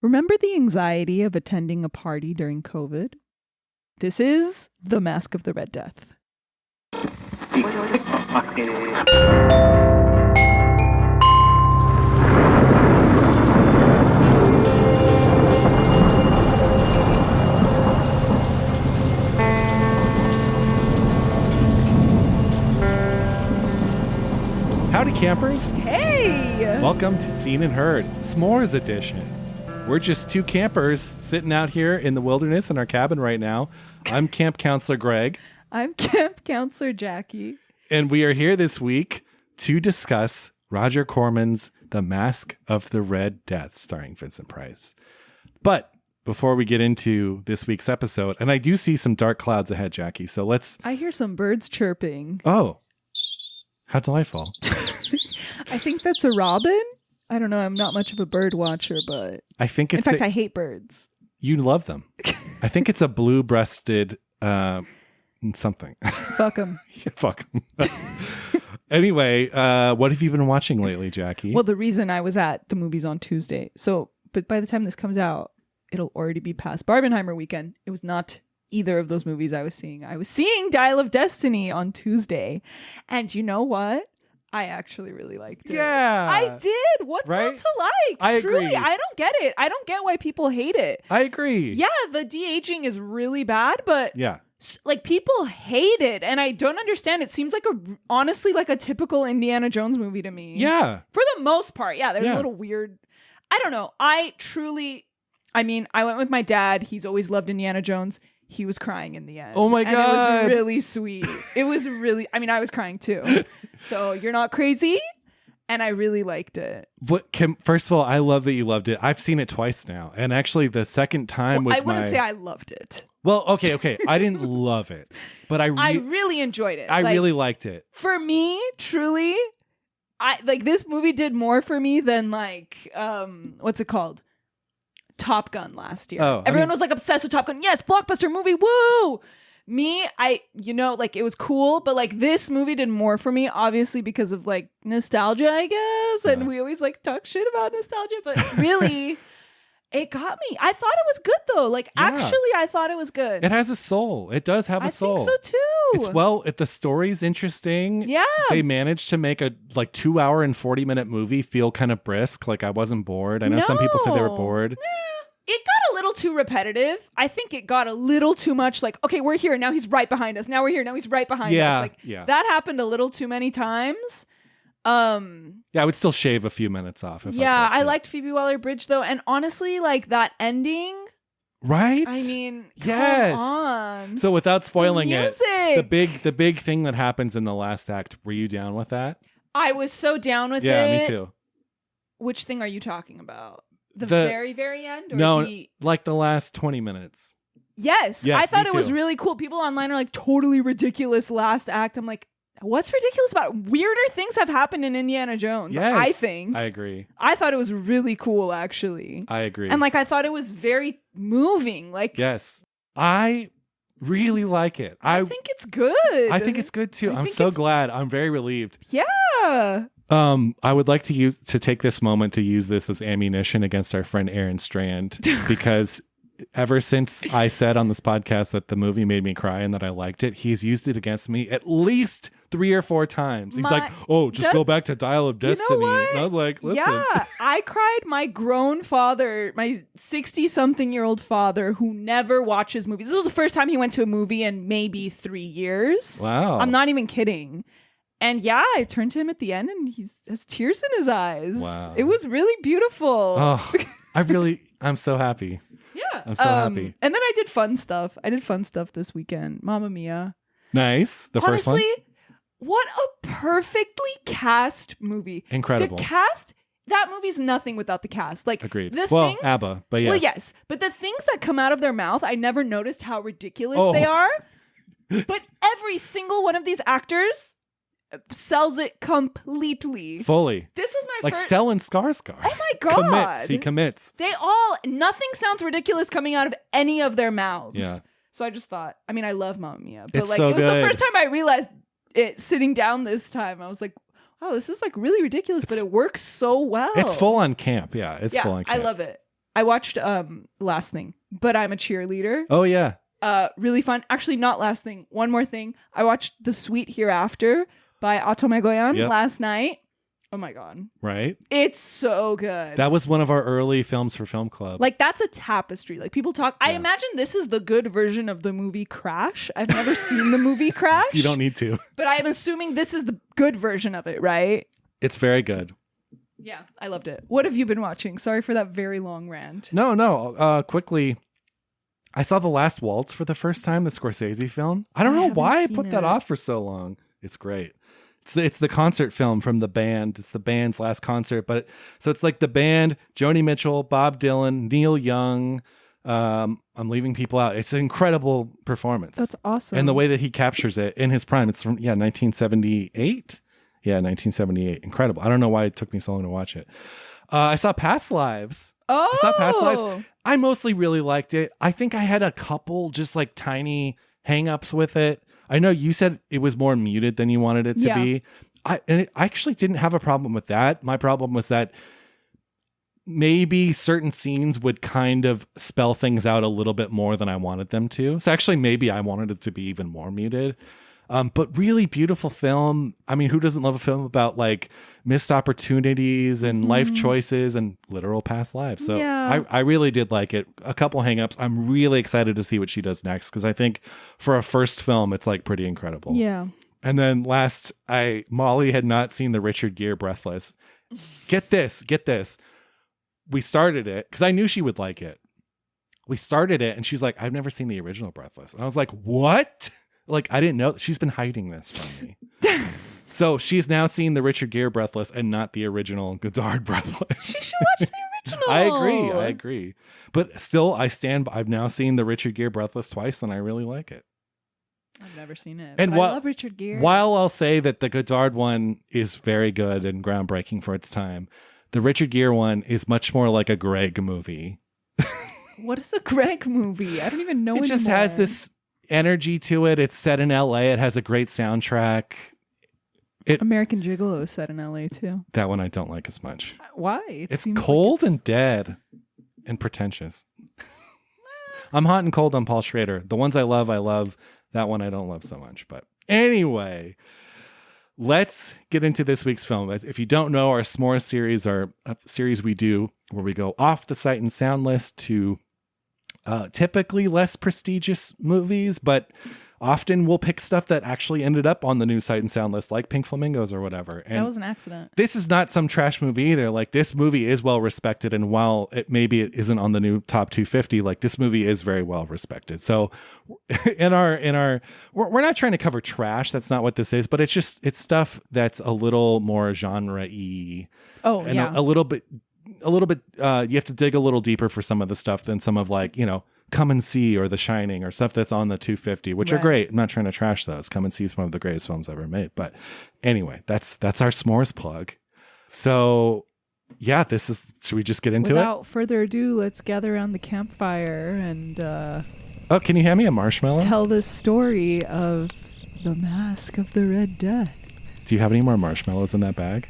Remember the anxiety of attending a party during COVID? This is the Masque of the Red Death. Howdy, campers. Hey! Welcome to Seen and Heard, S'mores Edition. We're just two campers sitting out here in the wilderness in our cabin right now. I'm Camp Counselor Greg. I'm Camp Counselor Jackie. And we are here this week to discuss Roger Corman's The Masque of the Red Death, starring Vincent Price. But before we get into this week's episode, and I do see some dark clouds ahead, Jackie, so let's... I hear some birds chirping. Oh, how delightful. I think that's a robin. I don't know. I'm not much of a bird watcher, but I think it's... In fact, I hate birds. You love them. I think it's a blue-breasted something. Fuck them. Yeah, fuck them. Anyway, what have you been watching lately, Jackie? Well, the reason I was at the movies on Tuesday. But by the time this comes out, it'll already be past Barbenheimer weekend. It was not either of those movies I was seeing. I was seeing Dial of Destiny on Tuesday. And you know what? I actually really liked it. Yeah. I did. What's not to like? I Truly, agree. I don't get it. I don't get why people hate it. I agree. Yeah, the de-aging is really bad, but Yeah. like people hate it. And I don't understand. It seems like honestly like a typical Indiana Jones movie to me. Yeah. For the most part. Yeah, there's Yeah. a little weird. I don't know. I went with my dad. He's always loved Indiana Jones. He was crying in the end. Oh my God. God. It was really sweet. It was really, I was crying too. So you're not crazy. And I really liked it. First of all, I love that you loved it. I've seen it twice now. And actually the second time I wouldn't say I loved it. Well, okay. I didn't love it. But I really enjoyed it. I really liked it. For me, truly, this movie did more for me than what's it called? Top Gun last year. Everyone was like obsessed with Top Gun. Yes, blockbuster movie. Woo! Me, it was cool, but like this movie did more for me, obviously because of like nostalgia, I guess. And we always like talk shit about nostalgia, but really, it got me. I thought it was good though. Actually, I thought it was good. It has a soul. It does have a soul. I think so too. The story's interesting. Yeah. They managed to make a 2 hour and 40-minute movie feel kind of brisk. Like I wasn't bored. I know some people said they were bored. It got a little too repetitive. I think it got a little too much like, okay, we're here. Now he's right behind us. Now we're here. Now he's right behind us. That happened a little too many times. Yeah, I would still shave a few minutes off. I liked Phoebe Waller-Bridge though. And honestly, like that ending. Right? I mean, yes. come on. So without spoiling it, the big thing that happens in the last act, were you down with that? I was so down with it. Yeah, me too. Which thing are you talking about? The very, very end? Like the last 20 minutes. Yes, I thought it was really cool. People online are like, totally ridiculous last act. I'm like, what's ridiculous about it? Weirder things have happened in Indiana Jones, yes, I think. I agree. I thought it was really cool, actually. I agree. And I thought it was very moving. Yes. I really like it. I think it's good. I think it's good too. I'm so glad. I'm very relieved. Yeah. I would like to take this moment to use this as ammunition against our friend Aaron Strand, because ever since I said on this podcast that the movie made me cry and that I liked it, he's used it against me at least 3 or 4 times. He's like, "Oh, just go back to Dial of Destiny." And I was like, "Listen." Yeah, I cried. My grown father, my 60-something-year-old father, who never watches movies. This was the first time he went to a movie in maybe 3 years. Wow. I'm not even kidding. And yeah, I turned to him at the end and he has tears in his eyes. Wow. It was really beautiful. Oh, I'm so happy. Yeah. I'm so happy. And then I did fun stuff. This weekend. Mamma Mia. Nice. The first one? Honestly, what a perfectly cast movie. Incredible. The cast, that movie's nothing without the cast. Agreed. ABBA, but yes. Well, yes. But the things that come out of their mouth, I never noticed how ridiculous they are. But every single one of these actors sells it completely. Fully. This was my first... Stellan Skarsgård. Oh my God. He commits. Nothing sounds ridiculous coming out of any of their mouths. Yeah. So I just thought, I love Mamma Mia. But it's so it was good. the first time I realized it sitting down this time. I was like, wow, this is really ridiculous, but it works so well. It's full on camp. Yeah, it's full on camp. I love it. I watched Last Thing, but I'm a cheerleader. Oh, yeah. Really fun. Actually, not Last Thing. One more thing. I watched The Sweet Hereafter by Atomegoyan last night. Oh my God. Right? It's so good. That was one of our early films for Film Club. Like, that's a tapestry. Like, people talk. I imagine this is the good version of the movie Crash. I've never seen the movie Crash. You don't need to. But I'm assuming this is the good version of it, right? It's very good. Yeah, I loved it. What have you been watching? Sorry for that very long rant. No. Quickly, I saw The Last Waltz for the first time, the Scorsese film. I don't know why I put that off for so long. It's great. It's the concert film from the band. It's the band's last concert, so it's like the band, Joni Mitchell, Bob Dylan, Neil Young. I'm leaving people out. It's an incredible performance. That's awesome. And the way that he captures it in his prime. It's from 1978. Yeah, 1978. Incredible. I don't know why it took me so long to watch it. I saw Past Lives. Oh, I saw Past Lives. I mostly really liked it. I think I had a couple just like tiny hang-ups with it. I know you said it was more muted than you wanted it to be. I actually didn't have a problem with that. My problem was that maybe certain scenes would kind of spell things out a little bit more than I wanted them to. So actually maybe I wanted it to be even more muted. But really beautiful film. I mean, who doesn't love a film about like missed opportunities and life choices and literal past lives? So I really did like it. A couple hangups. I'm really excited to see what she does next because I think for a first film, it's like pretty incredible. Yeah. And then last, Molly had not seen the Richard Gere Breathless. Get this. We started it because I knew she would like it. We started it and she's like, I've never seen the original Breathless. And I was like, what? Like, I didn't know. She's been hiding this from me. So she's now seen the Richard Gere Breathless and not the original Godard Breathless. She should watch the original. I agree. But still, I've now seen the Richard Gere Breathless twice and I really like it. I've never seen it. And I love Richard Gere. While I'll say that the Godard one is very good and groundbreaking for its time, the Richard Gere one is much more like a Greg movie. What is a Greg movie? I don't even know it anymore. Just has this energy to it. It's set in LA. It has a great soundtrack. American Gigolo is set in LA too. That one I don't like as much. Why? It's cold and dead and pretentious. I'm hot and cold on Paul Schrader. The ones I love. That one I don't love so much. But anyway, let's get into this week's film. If you don't know, our S'mores series are a series we do where we go off the Sight and Sound list to typically less prestigious movies, but often we'll pick stuff that actually ended up on the new Sight and Sound list, like Pink Flamingos or whatever. And that was an accident. This is not some trash movie either. Like, this movie is well respected, and while it isn't on the new top 250, like, this movie is very well respected. So we're not trying to cover trash. That's not what this is, but it's stuff that's a little more genre-y. Oh, and yeah. a little bit you have to dig a little deeper for some of the stuff than some of, like, Come and See or The Shining or stuff that's on the 250, which are great. I'm not trying to trash those. Come and See is one of the greatest films ever made. But anyway, that's our S'mores plug. So yeah, should we just get into it? Without further ado, let's gather around the campfire and can you hand me a marshmallow? Tell the story of the Masque of the Red Death. Do you have any more marshmallows in that bag?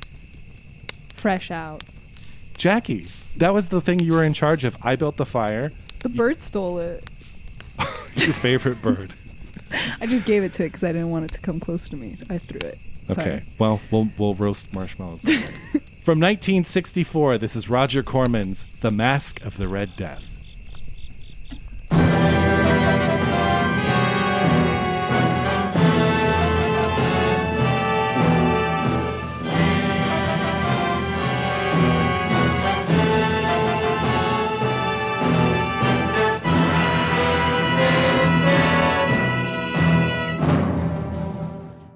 Fresh out. Jackie, that was the thing you were in charge of. I built the fire. The bird stole it. Your favorite bird. I just gave it to it because I didn't want it to come close to me. So I threw it. Sorry. Okay. Well, we'll roast marshmallows. From 1964, this is Roger Corman's The Masque of the Red Death.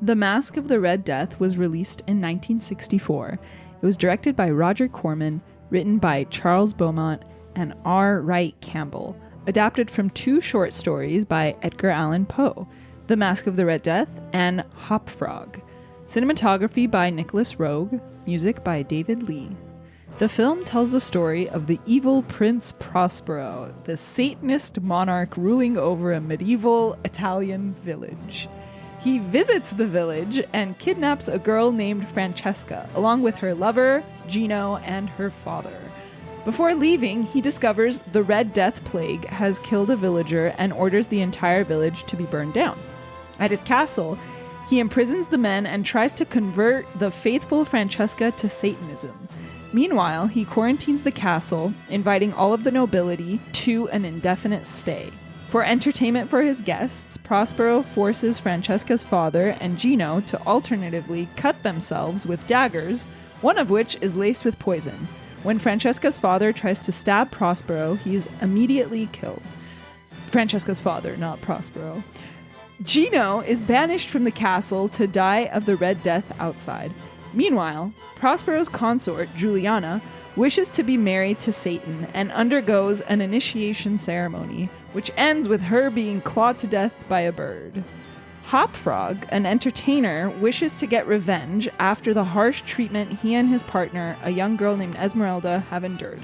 The Masque of the Red Death was released in 1964. It was directed by Roger Corman, written by Charles Beaumont and R. Wright Campbell, adapted from two short stories by Edgar Allan Poe, The Masque of the Red Death and Hop Frog. Cinematography by Nicholas Roeg, music by David Lee. The film tells the story of the evil Prince Prospero, the Satanist monarch ruling over a medieval Italian village. He visits the village and kidnaps a girl named Francesca, along with her lover, Gino, and her father. Before leaving, he discovers the Red Death plague has killed a villager and orders the entire village to be burned down. At his castle, he imprisons the men and tries to convert the faithful Francesca to Satanism. Meanwhile, he quarantines the castle, inviting all of the nobility to an indefinite stay. For entertainment for his guests, Prospero forces Francesca's father and Gino to alternatively cut themselves with daggers, one of which is laced with poison. When Francesca's father tries to stab Prospero, he is immediately killed. Francesca's father, not Prospero. Gino is banished from the castle to die of the Red Death outside. Meanwhile, Prospero's consort, Juliana, wishes to be married to Satan and undergoes an initiation ceremony, which ends with her being clawed to death by a bird. Hopfrog, an entertainer, wishes to get revenge after the harsh treatment he and his partner, a young girl named Esmeralda, have endured.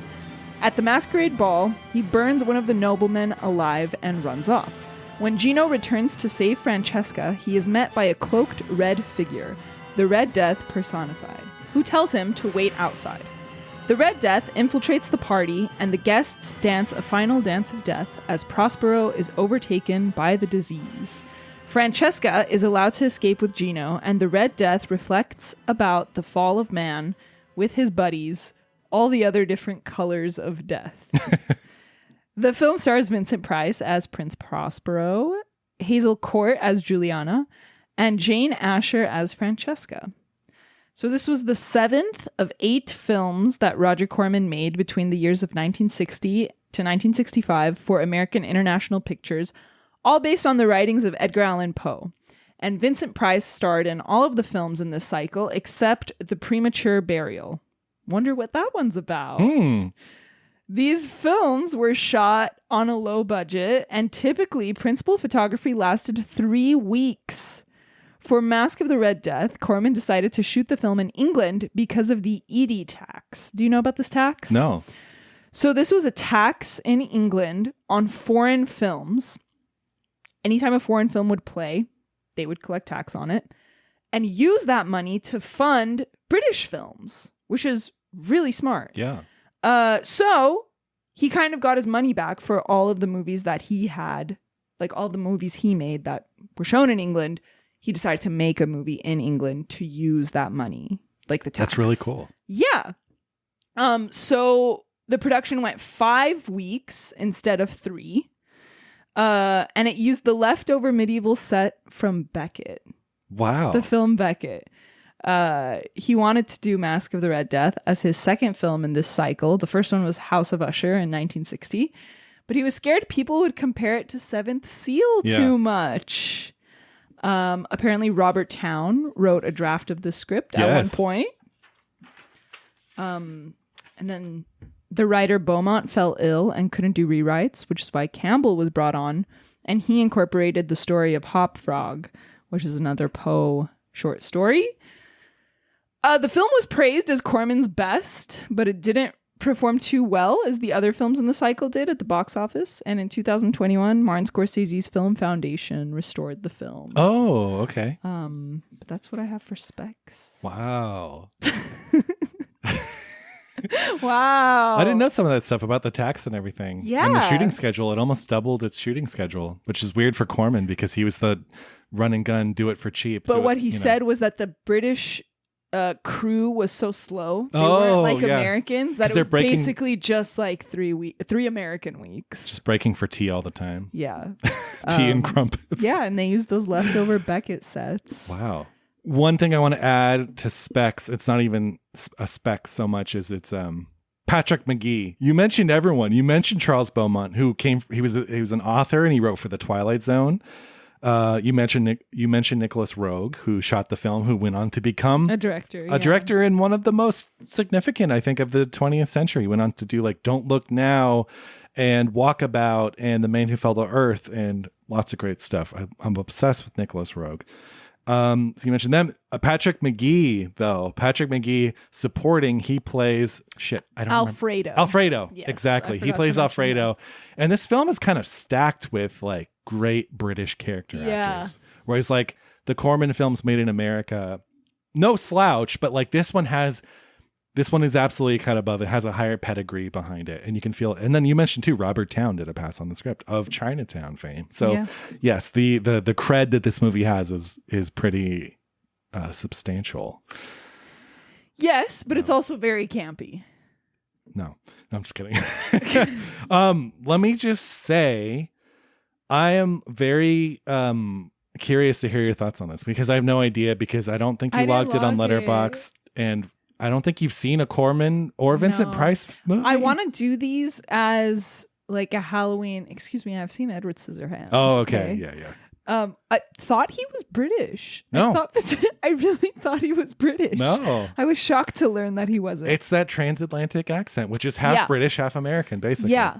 At the masquerade ball, he burns one of the noblemen alive and runs off. When Gino returns to save Francesca, he is met by a cloaked red figure, the Red Death personified, who tells him to wait outside. The Red Death infiltrates the party, and the guests dance a final dance of death as Prospero is overtaken by the disease. Francesca is allowed to escape with Gino, and the Red Death reflects about the fall of man with his buddies, all the other different colors of death. The film stars Vincent Price as Prince Prospero, Hazel Court as Juliana, and Jane Asher as Francesca. So this was the 7th of 8 films that Roger Corman made between the years of 1960 to 1965 for American International Pictures, all based on the writings of Edgar Allan Poe. And Vincent Price starred in all of the films in this cycle except The Premature Burial. Wonder what that one's about. These films were shot on a low budget, and typically principal photography lasted 3 weeks. For Masque of the Red Death, Corman decided to shoot the film in England because of the Eadie tax. Do you know about this tax? No. So this was a tax in England on foreign films. Anytime a foreign film would play, they would collect tax on it and use that money to fund British films, which is really smart. Yeah. So he kind of got his money back for all of the movies that he had, like all the movies he made that were shown in England. He decided to make a movie in England to use that money, like the tax. That's really cool. Yeah. So the production went 5 weeks instead of 3. And it used the leftover medieval set from Beckett. Wow. The film Beckett. He wanted to do Masque of the Red Death as his second film in this cycle. The first one was House of Usher in 1960. But he was scared people would compare it to Seventh Seal too much. Apparently Robert Towne wrote a draft of the script at one point. And then the writer Beaumont fell ill and couldn't do rewrites, which is why Campbell was brought on, and he incorporated the story of Hopfrog, which is another Poe short story. The film was praised as Corman's best, but it didn't perform too well as the other films in the cycle did at the box office. And in 2021, Martin Scorsese's Film Foundation restored the film. Oh, okay. But that's what I have for specs. Wow. Wow. I didn't know some of that stuff about the tax and everything. Yeah. And the shooting schedule, it almost doubled its shooting schedule, which is weird for Corman because he was the run and gun, do it for cheap. But what he said was that the British crew was so slow. They weren't like Americans. That it was basically just like 3 American weeks. Just breaking for tea all the time. Yeah. Tea and crumpets. Yeah, and they used those leftover Beckett sets. Wow. One thing I want to add to specs, it's not even a spec so much as it's Patrick McGee. You mentioned everyone. You mentioned Charles Beaumont, who he was an author and he wrote for The Twilight Zone. You mentioned Nicholas Roeg, who shot the film, who went on to become a director. A director in one of the most significant, I think, of the 20th century. He went on to do like Don't Look Now and Walkabout and The Man Who Fell to Earth and lots of great stuff. I'm obsessed with Nicholas Roeg. So you mentioned them. Patrick McGee, though. Patrick McGee supporting. He plays Alfredo. Alfredo, yes, exactly. He plays Alfredo, and this film is kind of stacked with like great British character actors. Whereas like the Corman films made in America, no slouch, but like this one has this one is absolutely cut above. It has a higher pedigree behind it, and you can feel it. And then you mentioned too, Robert Towne did a pass on the script of Chinatown fame. So yes, the cred that this movie has is pretty substantial. Yes, but it's also very campy. No, I'm just kidding. Let me just say, I am very curious to hear your thoughts on this because I have no idea, because I don't think you logged it on Letterboxd, and I don't think you've seen a Corman or Vincent Price movie. I want to do these as like a Halloween. Excuse me, I've seen Edward Scissorhands. Oh, okay. Yeah. I thought he was British. No. I really thought he was British. No. I was shocked to learn that he wasn't. It's that transatlantic accent, which is half British, half American, basically. Yeah.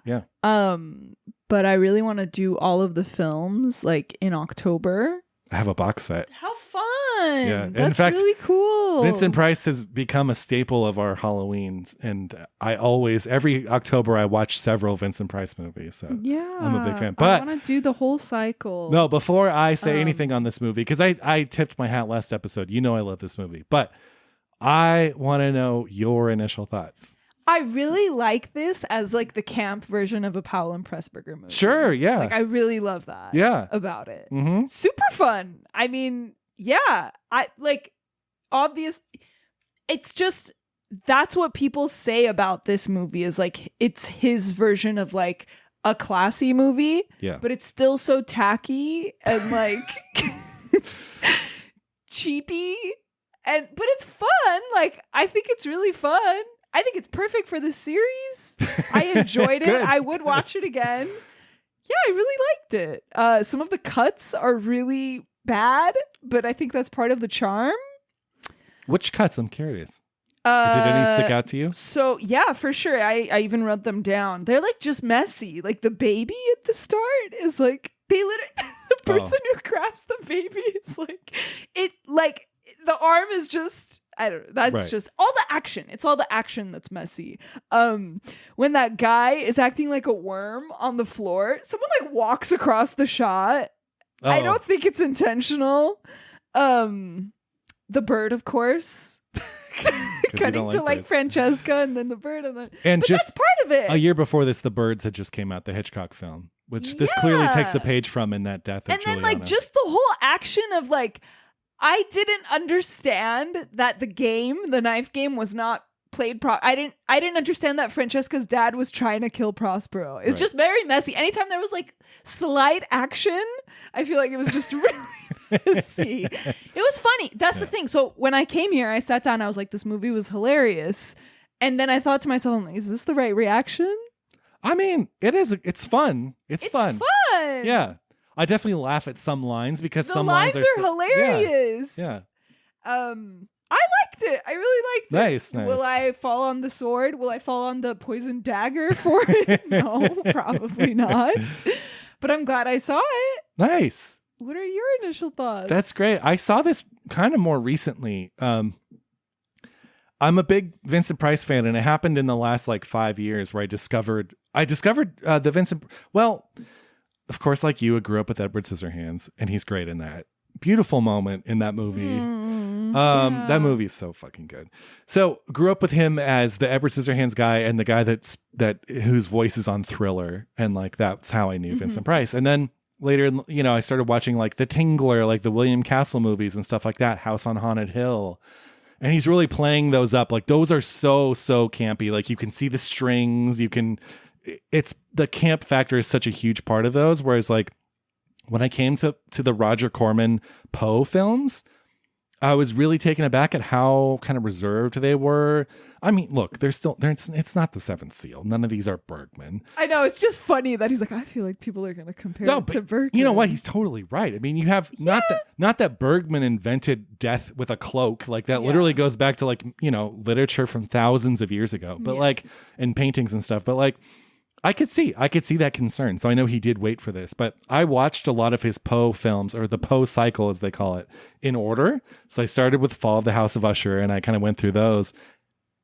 But I really want to do all of the films like in October. I have a box set. How fun. Yeah. That's in fact, really cool. Vincent Price has become a staple of our Halloweens, and I always, every October, I watch several Vincent Price movies. So I'm a big fan. But I want to do the whole cycle. No, before I say anything on this movie, because I tipped my hat last episode. You know I love this movie. But I want to know your initial thoughts. I really like this as like the camp version of a Powell and Pressburger movie. Sure, yeah. Like I really love that. Yeah. About it. Mm-hmm. Super fun. I mean, yeah. I like obvious. It's just that's what people say about this movie is like it's his version of like a classy movie. Yeah. But it's still so tacky and like cheapy. But it's fun. Like I think it's really fun. I think it's perfect for the series. I enjoyed it. I would watch it again. Yeah, I really liked it. Some of the cuts are really bad, but I think that's part of the charm. Which cuts? I'm curious. Did any stick out to you? So, yeah, for sure. I even wrote them down. They're like just messy. Like the baby at the start is like, they literally, the person who grabs the baby is like, the arm is just, I don't know. That's just all the action. It's all the action that's messy. When that guy is acting like a worm on the floor, someone like walks across the shot. Oh. I don't think it's intentional. The bird, of course. Cutting to like Francesca and then the bird and just that's part of it. A year before this, The Birds had just came out, the Hitchcock film, which this clearly takes a page from in that death of and Juliana. Then like just the whole action of like I didn't understand that the knife game was not played I didn't understand that Francesca's dad was trying to kill Prospero. It's just very messy. Anytime there was like slight action, I feel like it was just really messy. It was funny. That's the thing. So when I came here, I sat down, I was like, this movie was hilarious. And then I thought to myself, I'm like, is this the right reaction? I mean, it is. It's fun. It's fun. Yeah. I definitely laugh at some lines because some lines are hilarious. Yeah. I liked it. I really liked it. Nice. Will I fall on the sword? Will I fall on the poison dagger for it? No, probably not. But I'm glad I saw it. Nice. What are your initial thoughts? That's great. I saw this kind of more recently. I'm a big Vincent Price fan, and it happened in the last like 5 years where I discovered the Vincent. Well, of course, like you, I grew up with Edward Scissorhands, and he's great in that. Beautiful moment in that movie. That movie is so fucking good. So grew up with him as the Edward Scissorhands guy and the guy whose voice is on Thriller, and like that's how I knew Vincent Price. And then later, I started watching like The Tingler, like the William Castle movies and stuff like that, House on Haunted Hill. And he's really playing those up. Like those are so campy. Like you can see the strings, it's the camp factor is such a huge part of those. Whereas like when I came to the Roger Corman Poe films, I was really taken aback at how kind of reserved they were. I mean, look, it's not the Seventh Seal. None of these are Bergman. I know. It's just funny that he's like, I feel like people are going to compare it to Bergman. You know what? He's totally right. I mean, you have not that Bergman invented death with a cloak. Like that literally goes back to like, literature from thousands of years ago, but like, and paintings and stuff. But like, I could see that concern. So I know he did wait for this, but I watched a lot of his Poe films, or the Poe cycle as they call it, in order. So I started with Fall of the House of Usher, and I kind of went through those.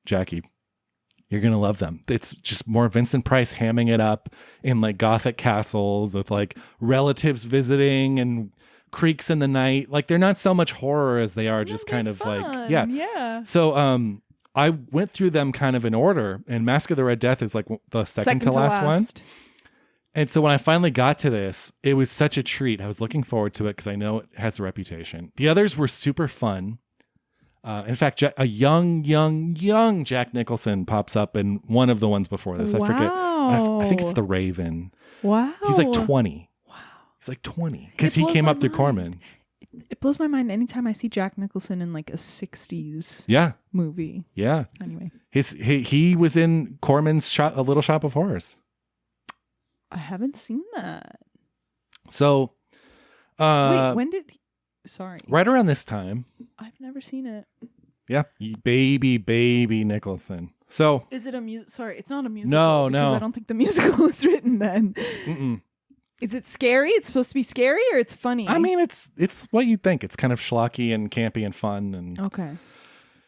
Jackie, you're going to love them. It's just more Vincent Price hamming it up in like Gothic castles with like relatives visiting and creaks in the night. Like they're not so much horror as they are just kind of fun. like, yeah. So I went through them kind of in order, and Masque of the Red Death is like the second to last one. And so when I finally got to this, it was such a treat. I was looking forward to it because I know it has a reputation. The others were super fun. In fact, a young Jack Nicholson pops up in one of the ones before this. Wow. I forget. I think it's The Raven. Wow. He's like 20. Wow. He's like 20 because he came up through Corman. It blows my mind anytime I see Jack Nicholson in like a 60s movie. Yeah. Anyway. He was in Corman's A Little Shop of Horrors. I haven't seen that. So, wait, when did sorry. Right around this time. I've never seen it. Yeah. Baby Nicholson. So. Is it a music? Sorry, it's not a musical. No. I don't think the musical was written then. Mm-mm. Is it scary? It's supposed to be scary or it's funny? I mean, it's what you think. It's kind of schlocky and campy and fun. And okay.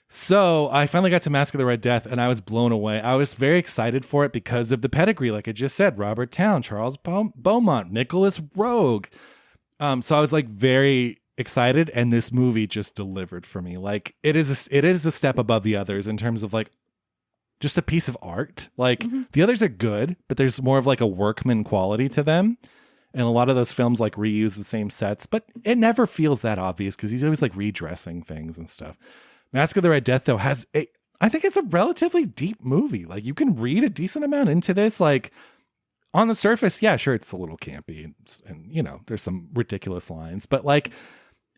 So I finally got to Masque of the Red Death, and I was blown away. I was very excited for it because of the pedigree, like I just said. Robert Towne, Charles Beaumont, Nicholas Roeg. So I was like very excited, and this movie just delivered for me. Like it is a step above the others in terms of like just a piece of art. Like the others are good, but there's more of like a workman quality to them. And a lot of those films like reuse the same sets, but it never feels that obvious because he's always like redressing things and stuff. Masque of the Red Death, though, I think it's a relatively deep movie. Like, you can read a decent amount into this. Like, on the surface, yeah, sure, it's a little campy. And you know, there's some ridiculous lines. But, like,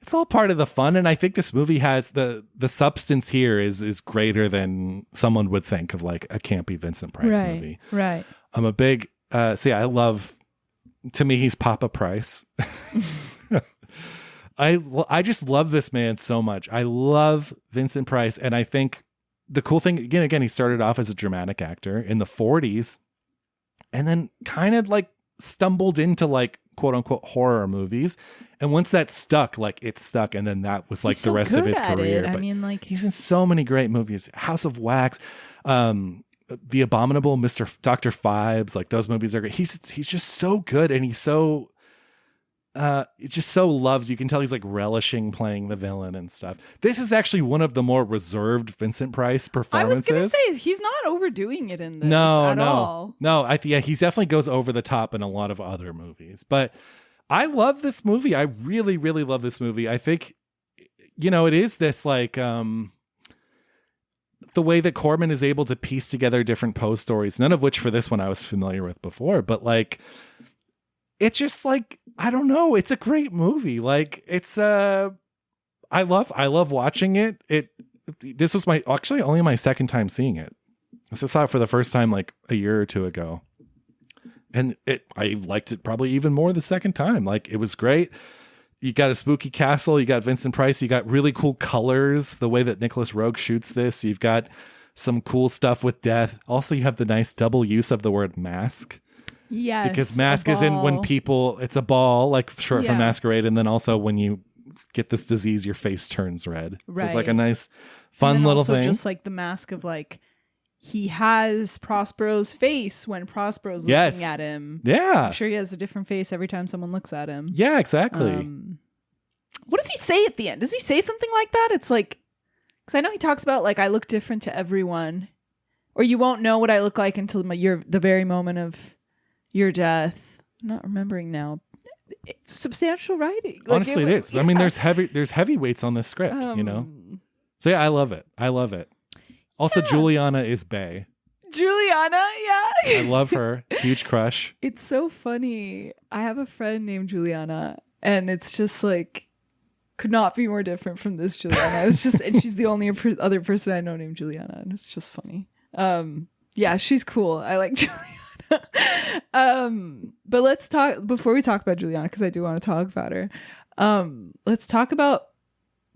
it's all part of the fun. And I think this movie has the substance here is greater than someone would think of, like, a campy Vincent Price movie. Right. I'm a big... to me, he's Papa Price. I just love this man so much. I love Vincent Price. And I think the cool thing, again, he started off as a dramatic actor in the 40s and then kind of like stumbled into like quote unquote horror movies. And once that stuck, like it stuck. And then that was like the rest of his career. I mean, like he's in so many great movies. House of Wax, The Abominable Dr. Phibes, like those movies are great. He's just so good. And he's so... it just so loves, you can tell he's like relishing playing the villain and stuff. This is actually one of the more reserved Vincent Price performances. I was going to say, he's not overdoing it in this at all. No, he definitely goes over the top in a lot of other movies. But I love this movie. I really, really love this movie. I think, you know, it is this like, the way that Corman is able to piece together different Poe stories, none of which for this one I was familiar with before, but like, it's just like, I don't know. It's a great movie. Like it's, I love watching it. This was only my second time seeing it. So I saw it for the first time like a year or two ago. And I liked it probably even more the second time. Like it was great. You got a spooky castle. You got Vincent Price. You got really cool colors. The way that Nicholas Roeg shoots this. You've got some cool stuff with death. Also, you have the nice double use of the word mask. Yes. Because mask is in when people, it's a ball, like short for masquerade. And then also when you get this disease, your face turns red. Right. So it's like a nice, fun little thing. Just like the mask of like, he has Prospero's face when Prospero's looking at him. Yeah. I'm sure he has a different face every time someone looks at him. Yeah, exactly. What does he say at the end? Does he say something like that? It's like, because I know he talks about like, I look different to everyone. Or you won't know what I look like until the very moment of your death. I'm not remembering now. It's substantial writing. Like, honestly, it is. Yeah. I mean, there's heavyweights on this script, you know? So yeah, I love it. Also, Juliana is bae. Juliana, yeah. I love her. Huge crush. It's so funny. I have a friend named Juliana, and it's just like, could not be more different from this Juliana. It's just, and she's the only other person I know named Juliana, and it's just funny. Yeah, she's cool. I like Juliana. But let's talk before we talk about Juliana, because I do want to talk about her. Let's talk about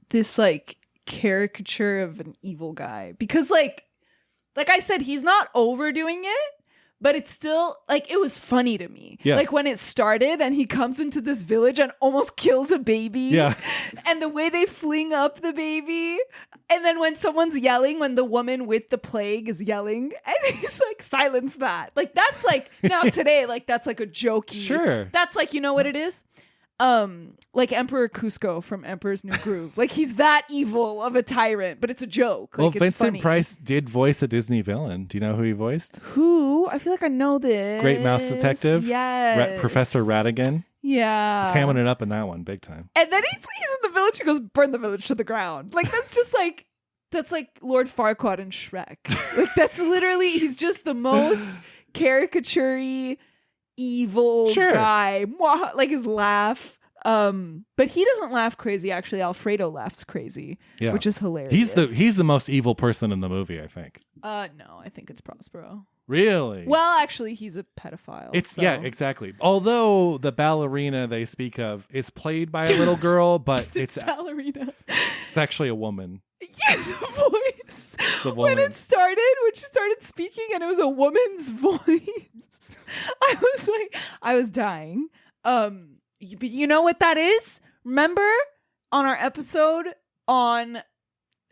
this like caricature of an evil guy, because like I said, he's not overdoing it, but it's still like, it was funny to me. Yeah. Like when it started and he comes into this village and almost kills a baby. Yeah. And the way they fling up the baby. And then when someone's yelling, when the woman with the plague is yelling, and he's like, silence that. Like, that's like, now today, like, that's like a jokey. Sure. That's like, you know what it is? like Emperor Cusco from Emperor's New Groove. Like he's that evil of a tyrant, but it's a joke. Well, like, Vincent funny. Price did voice a Disney villain. Do you know who he voiced? Who? I feel like I know this. Great Mouse Detective. Yes. Professor Ratigan. Yeah. He's hamming it up in that one big time. And then he's in the village. He goes, burn the village to the ground. Like that's just like Lord Farquaad in Shrek. Like that's literally, he's just the most caricature-y, evil guy. Mwah, like his laugh. But he doesn't laugh crazy. Actually, Alfredo laughs crazy, which is hilarious. He's the most evil person in the movie, I think. No, I think it's Prospero. Really? Well, actually, he's a pedophile. Yeah, exactly. Although the ballerina they speak of is played by a little girl, but it's ballerina. It's actually a woman. Yeah, the voice. When she started speaking, and it was a woman's voice. I was dying. But you know what that is? Remember on our episode on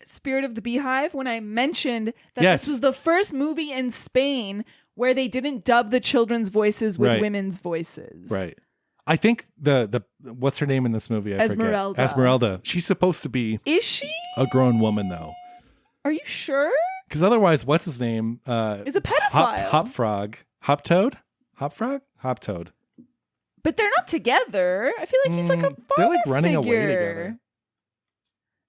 Spirit of the Beehive when I mentioned that this was the first movie in Spain where they didn't dub the children's voices with women's voices. Right. I think the what's her name in this movie? I Esmeralda. forget. Esmeralda. She's supposed to be. Is she a grown woman though? Are you sure? Because otherwise, what's his name? Is a pedophile. Hop Toad. But they're not together. I feel like he's like a father They're like running figure. away together.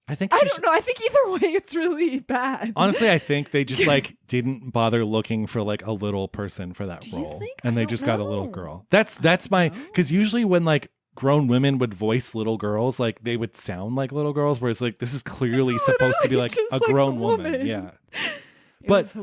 I don't know. I think either way, it's really bad. Honestly, I think they just like didn't bother looking for like a little person for that role, and they just got a little girl. That's my, because usually when like grown women would voice little girls, like they would sound like little girls, whereas like this is clearly supposed to be like a grown woman. Yeah. But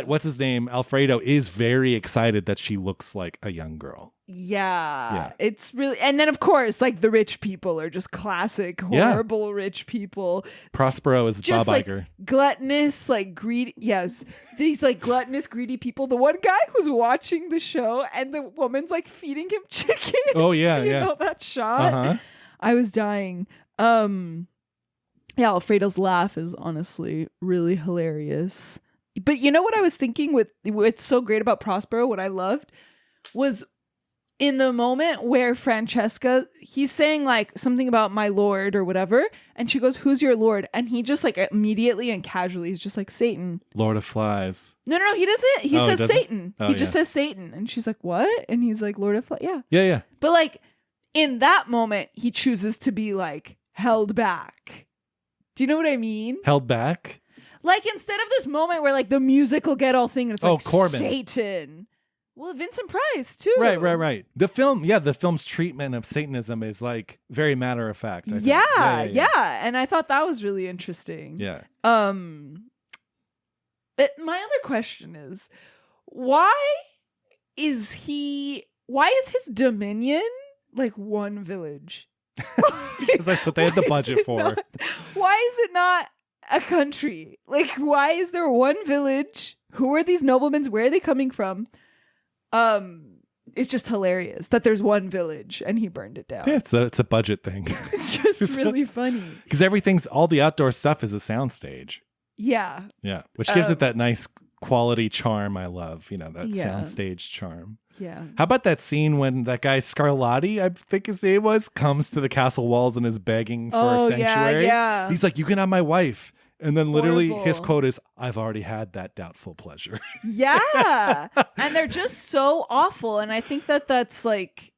what's his name? Alfredo is very excited that she looks like a young girl. Yeah. It's really, and then of course, like the rich people are just classic horrible rich people. Prospero is just Bob Iger. Gluttonous, like greedy. Yes, these like gluttonous, greedy people. The one guy who's watching the show and the woman's like feeding him chicken. Oh yeah, Do you know that shot? Uh-huh. I was dying. Yeah, Alfredo's laugh is honestly really hilarious. But you know what I was thinking with what's so great about Prospero, what I loved was in the moment where Francesca, he's saying like something about my lord or whatever, and she goes, who's your lord? And he just like immediately and casually is just like Satan. Lord of Flies. No, he doesn't. He says he Satan. He just says Satan. And she's like, what? And he's like, Lord of Flies. Yeah. Yeah. But like in that moment, he chooses to be like held back. Do you know what I mean? Held back? Like instead of this moment where like the musical get all thing and it's like Corman. Satan. Well, Vincent Price too. Right. The film's treatment of Satanism is like very matter of fact. I think. Yeah. And I thought that was really interesting. Yeah. My other question is, why is his dominion like one village? Because that's what they had the budget for. Why is it not a country? Like, why is there one village? Who are these noblemen? Where are they coming from? It's just hilarious that there's one village and he burned it down. Yeah, it's a budget thing. It's just really funny. Because all the outdoor stuff is a soundstage. Yeah. Yeah, which gives it that nice quality charm I love, that soundstage charm. Yeah. How about that scene when that guy Scarlatti, I think his name was, comes to the castle walls and is begging for a sanctuary? Yeah. He's like, you can have my wife. And then literally his quote is, I've already had that doubtful pleasure. Yeah. And they're just so awful. And I think that's like,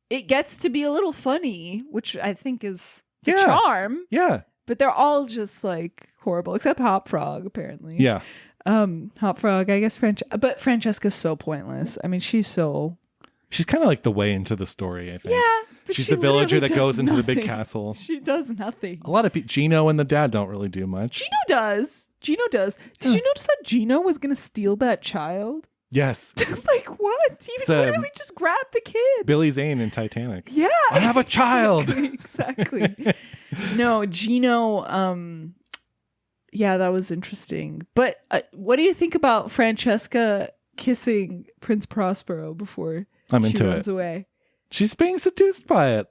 it gets to be a little funny, which I think is the charm. Yeah. But they're all just like horrible, except Hop Frog, apparently. Yeah. Hop Frog, I guess but Francesca's so pointless. I mean, she's kind of like the way into the story, I think. Yeah. But she's the villager that goes into the big castle. She does nothing. A lot of people, Gino and the dad don't really do much. Gino does. Did you notice that Gino was going to steal that child? Yes. Like what? He literally just grabbed the kid. Billy Zane in Titanic. Yeah. I have a child. Exactly. No, Gino, yeah, that was interesting. But what do you think about Francesca kissing Prince Prospero before she runs away? She's being seduced by it.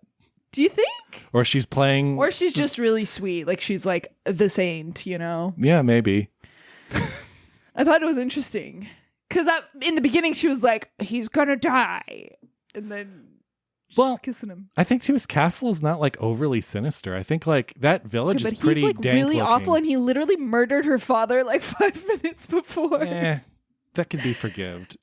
Do you think? Or she's playing... Or she's just really sweet. Like she's like the saint, Yeah, maybe. I thought it was interesting. Because in the beginning she was like, he's gonna die. And then Well, kissing him. I think too his castle is not like overly sinister. I think like that village is pretty he's like dank really looking. awful, and he literally murdered her father like 5 minutes before. That can be forgived.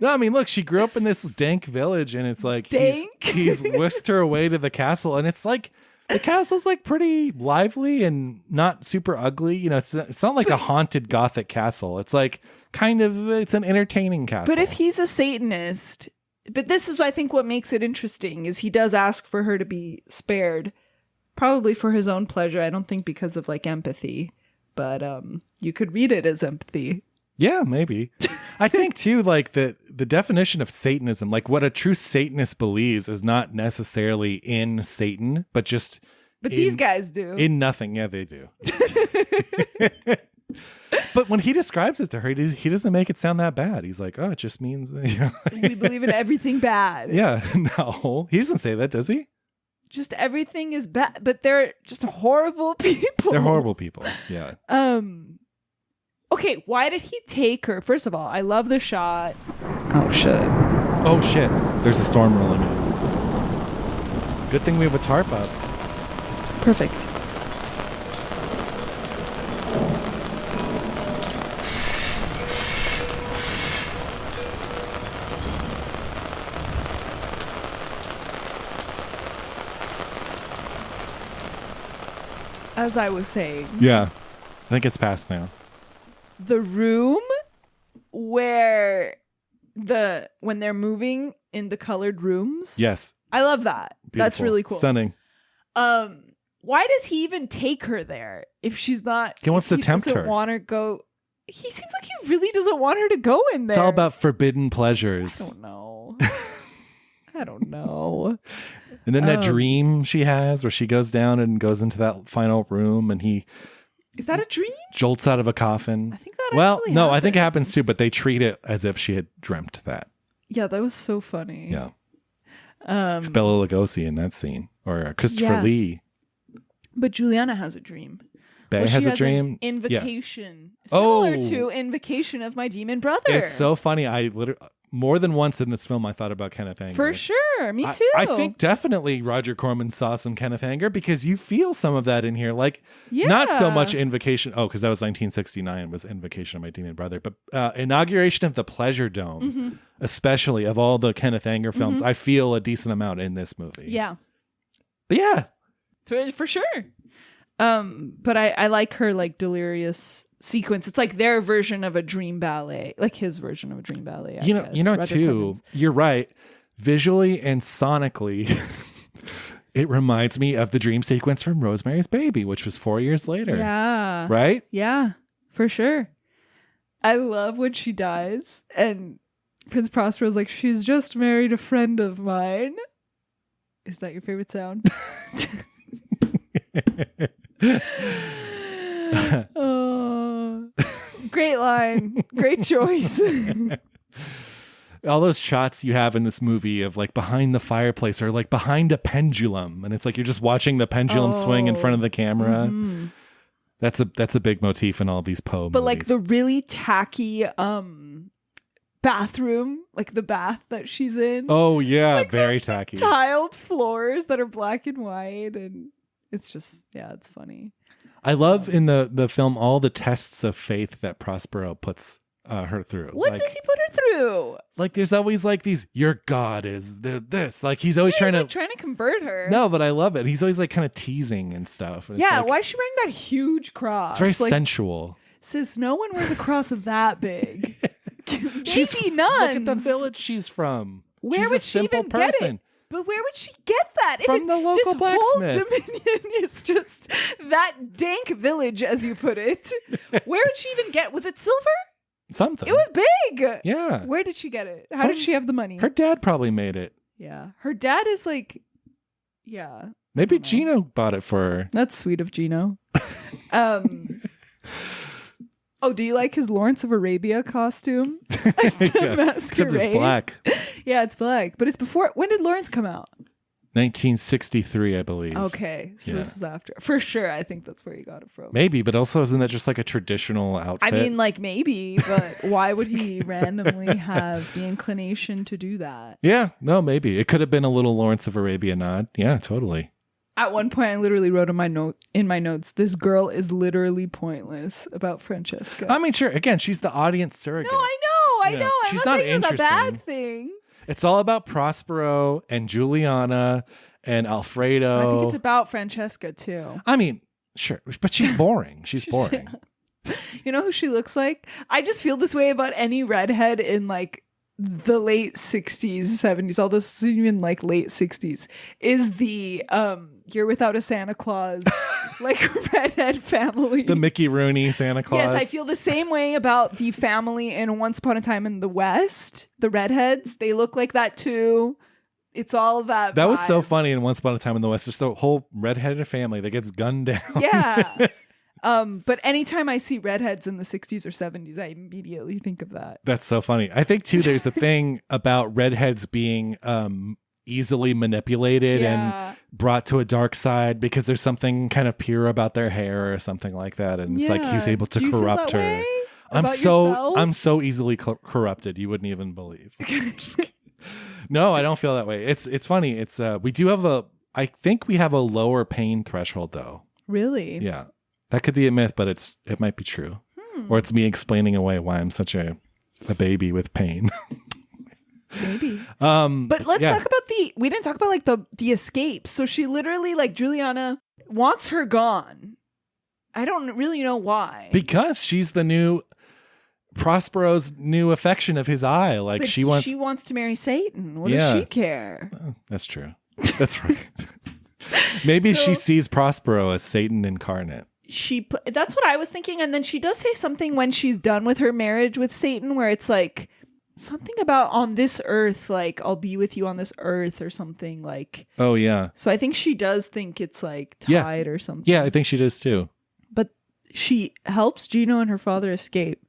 No, I mean, look, she grew up in this dank village, and it's like he's whisked her away to the castle, and it's like the castle's like pretty lively and not super ugly. You know, it's not like a haunted gothic castle. It's like it's an entertaining castle. But if he's a Satanist, but this is I think what makes it interesting is he does ask for her to be spared, probably for his own pleasure. I don't think because of like empathy, but you could read it as empathy. Yeah, maybe. I think too, like the definition of Satanism, like what a true Satanist believes is not necessarily in Satan, but just these guys do. In nothing. Yeah, they do. But when he describes it to her, he doesn't make it sound that bad. He's like, oh, it just means we believe in everything bad. Yeah, no. He doesn't say that, does he? Just everything is bad, but they're just horrible people. They're horrible people. Yeah. Okay, why did he take her? First of all, I love the shot. Oh, shit. Oh, shit. There's a storm rolling in. Good thing we have a tarp up. Perfect. As I was saying. Yeah. I think it's past now. The room where when they're moving in the colored rooms. Yes. I love that. Beautiful. That's really cool. Stunning. Why does he even take her there if she's not? He wants to tempt her. He doesn't want her go. He seems like he really doesn't want her to go in there. It's all about forbidden pleasures. I don't know. I don't know. And then that dream she has where she goes down and goes into that final room and he... Is that a dream? Jolts out of a coffin. I think that actually happens. I think it happens too, but they treat it as if she had dreamt that. Yeah, that was so funny. Yeah. It's Bela Lugosi in that scene. Or Christopher Lee. But Juliana has a dream. Bay has a dream. An invocation. Yeah. Similar to Invocation of My Demon Brother. It's so funny. I literally... More than once in this film, I thought about Kenneth Anger. For sure. Me too. I think definitely Roger Corman saw some Kenneth Anger because you feel some of that in here. Like, not so much Invocation. Oh, because that was 1969 was Invocation of My Demon Brother. But Inauguration of the Pleasure Dome, especially of all the Kenneth Anger films, I feel a decent amount in this movie. Yeah. But yeah. For sure. But I like her like delirious sequence. It's like their version of a dream ballet, like his version of a dream ballet. You know Roger too. Corman's. You're right. Visually and sonically, it reminds me of the dream sequence from Rosemary's Baby, which was 4 years later. Yeah. Right? Yeah, for sure. I love when she dies and Prince Prospero's like, she's just married a friend of mine. Is that your favorite sound? Oh, great line. Great choice. All those shots you have in this movie of like behind the fireplace or like behind a pendulum, and it's like you're just watching the pendulum swing in front of the camera. Mm-hmm. That's a big motif in all these Poe movies. But like the really tacky bathroom, like the bath that she's in. Oh yeah, like very tacky. Tiled floors that are black and white, and it's just it's funny. I love in the film all the tests of faith that Prospero puts her through. What does he put her through? Like there's always like these, your God is this. Like he's always trying to convert her. No, but I love it. He's always like kind of teasing and stuff. And yeah, why is she wearing that huge cross? It's very sensual. Sis, no one wears a cross that big. She's nuns. Look at the village she's from. Where would she even get it? But where would she get that? From the local blacksmith. This whole Dominion is just that dank village, as you put it. Where did she even get? Was it silver? Something. It was big. Yeah. Where did she get it? How did she have the money? Her dad probably made it. Yeah. Her dad is like, Maybe Gino bought it for her. That's sweet of Gino. Oh, do you like his Lawrence of Arabia costume? Except it's black. Yeah, it's black. But it's before. When did Lawrence come out? 1963, I believe. Okay, so this is after. For sure, I think that's where you got it from. Maybe, but also isn't that just like a traditional outfit? I mean, like maybe, but why would he randomly have the inclination to do that? Yeah, no, maybe. It could have been a little Lawrence of Arabia nod. Yeah, totally. At one point, I literally wrote in my notes, this girl is literally pointless about Francesca. I mean, sure. Again, she's the audience surrogate. No, I know. She's I'm not saying interesting. It's a bad thing. It's all about Prospero and Juliana and Alfredo. I think it's about Francesca too. I mean, sure, but she's boring. She's boring. You know who she looks like? I just feel this way about any redhead in like the late 60s, 70s, although it's even like late 60s, is the You're Without a Santa Claus like redhead family. The Mickey Rooney Santa Claus. Yes, I feel the same way about the family in Once Upon a Time in the West. The redheads, they look like that too. It's all that That vibe. was so funny in Once Upon a Time in the West. Just a whole redheaded family that gets gunned down. Yeah. But anytime I see redheads in the 60s or 70s, I immediately think of that. That's so funny. I think too there's a thing about redheads being easily manipulated and brought to a dark side because there's something kind of pure about their hair or something like that, and it's like he's able to corrupt her. I'm so easily corrupted you wouldn't even believe. No, I don't feel that way. It's funny. It's we do have I think we have a lower pain threshold though. Really? Yeah. That could be a myth, but it might be true. Or it's me explaining away why I'm such a baby with pain. Maybe. But let's talk about we didn't talk about like the escape. So she literally, like, Juliana wants her gone. I don't really know why. Because she's the new Prospero's new affection of his eye. Like, but she wants to marry Satan. What does she care? Oh, that's true. That's right. Maybe she sees Prospero as Satan incarnate. That's what I was thinking. And then she does say something when she's done with her marriage with Satan where it's like something about on this earth, like I'll be with you on this earth or something like. Oh yeah. So I think she does think it's like tied or something. Yeah, I think she does too. But she helps Gino and her father escape